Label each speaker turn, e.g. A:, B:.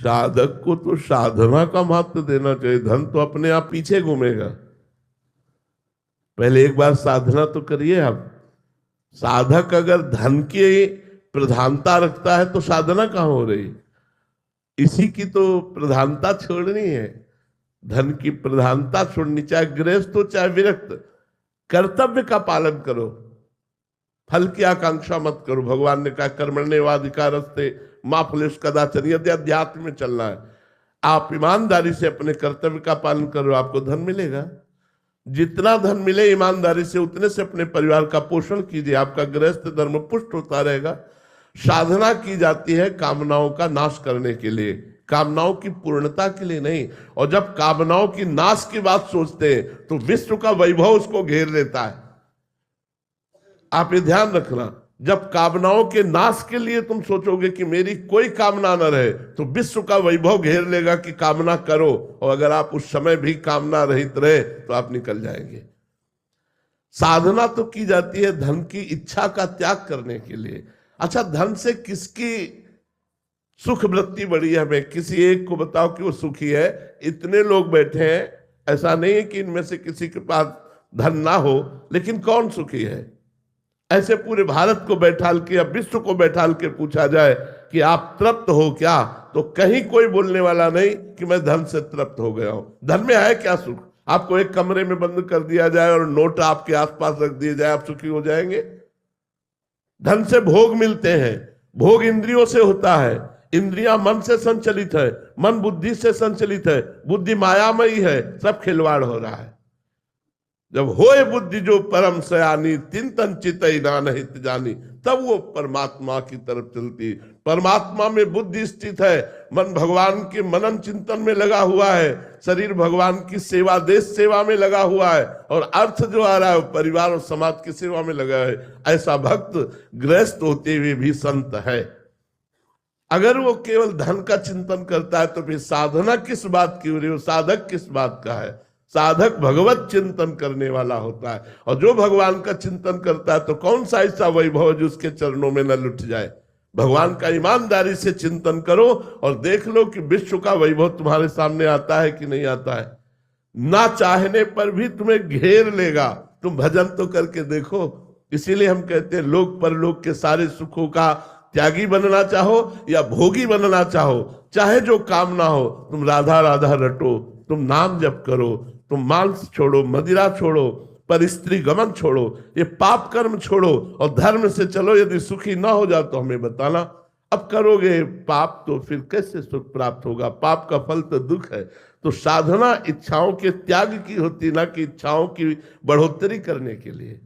A: साधक को तो साधना का महत्व देना चाहिए। धन तो अपने आप पीछे घूमेगा। पहले एक बार साधना तो करिए आप। साधक अगर धन की प्रधानता रखता है तो साधना कहां हो रही? इसी की तो प्रधानता छोड़नी है। धन की प्रधानता छोड़नी, चाहे गृहस्थ हो चाहे विरक्त। कर्तव्य का पालन करो, फल की आकांक्षा मत करो। भगवान ने कहा कर्मण्येवाधिकारस्ते मा फलेषु कदाचन। यदि अध्यात्म में चलना है, आप ईमानदारी से अपने कर्तव्य का पालन करो, आपको धन मिलेगा। जितना धन मिले ईमानदारी से, उतने से अपने परिवार का पोषण कीजिए, आपका गृहस्थ धर्म पुष्ट होता रहेगा। साधना की जाती है कामनाओं का नाश करने के लिए, कामनाओं की पूर्णता के लिए नहीं। और जब कामनाओं की नाश की बात सोचते हैं तो विश्व का वैभव उसको घेर लेता है। आप ये ध्यान रखना, जब कामनाओं के नाश के लिए तुम सोचोगे कि मेरी कोई कामना न रहे, तो विश्व का वैभव घेर लेगा कि कामना करो। और अगर आप उस समय भी कामना रहित रहे तो आप निकल जाएंगे। साधना तो की जाती है धन की इच्छा का त्याग करने के लिए। अच्छा, धन से किसकी सुख वृत्ति बढ़ी है? हमें किसी एक को बताओ कि वो सुखी है। इतने लोग बैठे हैं, ऐसा नहीं है कि इनमें से किसी के पास धन ना हो, लेकिन कौन सुखी है? ऐसे पूरे भारत को बैठाल के या विश्व को बैठाल के पूछा जाए कि आप तृप्त हो क्या, तो कहीं कोई बोलने वाला नहीं कि मैं धन से तृप्त हो गया हूं। धन में है क्या सुख? आपको एक कमरे में बंद कर दिया जाए और नोट आपके आसपास रख दिए जाए, आप सुखी हो जाएंगे? धन से भोग मिलते हैं, भोग इंद्रियों से होता है, इंद्रियां मन से संचलित है, मन बुद्धि से संचलित है, बुद्धि मायामयी है, सब खिलवाड़ हो रहा है। जब होए बुद्धि जो परम सयानी, तिन तन चितई नान हित जानी, तब वो परमात्मा की तरफ चलती। परमात्मा में बुद्धि स्थित है, मन भगवान के मनन चिंतन में लगा हुआ है, शरीर भगवान की सेवा देश सेवा में लगा हुआ है, और अर्थ जो आ रहा है परिवार और समाज की सेवा में लगा है। ऐसा भक्त गृहस्थ होते हुए भी संत है। अगर वो केवल धन का चिंतन करता है तो फिर साधना किस बात की हो रही है? साधक किस बात का है? साधक भगवत चिंतन करने वाला होता है। और जो भगवान का चिंतन करता है तो कौन सा ऐसा वैभव जो उसके चरणों में न लुट जाए। भगवान का ईमानदारी से चिंतन करो और देख लो कि विश्व का वैभव तुम्हारे सामने आता है कि नहीं आता है। ना चाहने पर भी तुम्हें घेर लेगा। तुम भजन तो करके देखो। इसीलिए हम कहते हैं लोक परलोक के सारे सुखों का त्यागी बनना चाहो या भोगी बनना चाहो, चाहे जो कामना हो, तुम राधा राधा रटो, तुम नाम जप करो, तुम मांस छोड़ो, मदिरा छोड़ो, पर स्त्री गमन छोड़ो, ये पाप कर्म छोड़ो और धर्म से चलो। यदि सुखी ना हो जाओ तो हमें बताना। अब करोगे पाप तो फिर कैसे सुख प्राप्त होगा? पाप का फल तो दुख है। तो साधना इच्छाओं के त्याग की होती, ना कि इच्छाओं की बढ़ोतरी करने के लिए।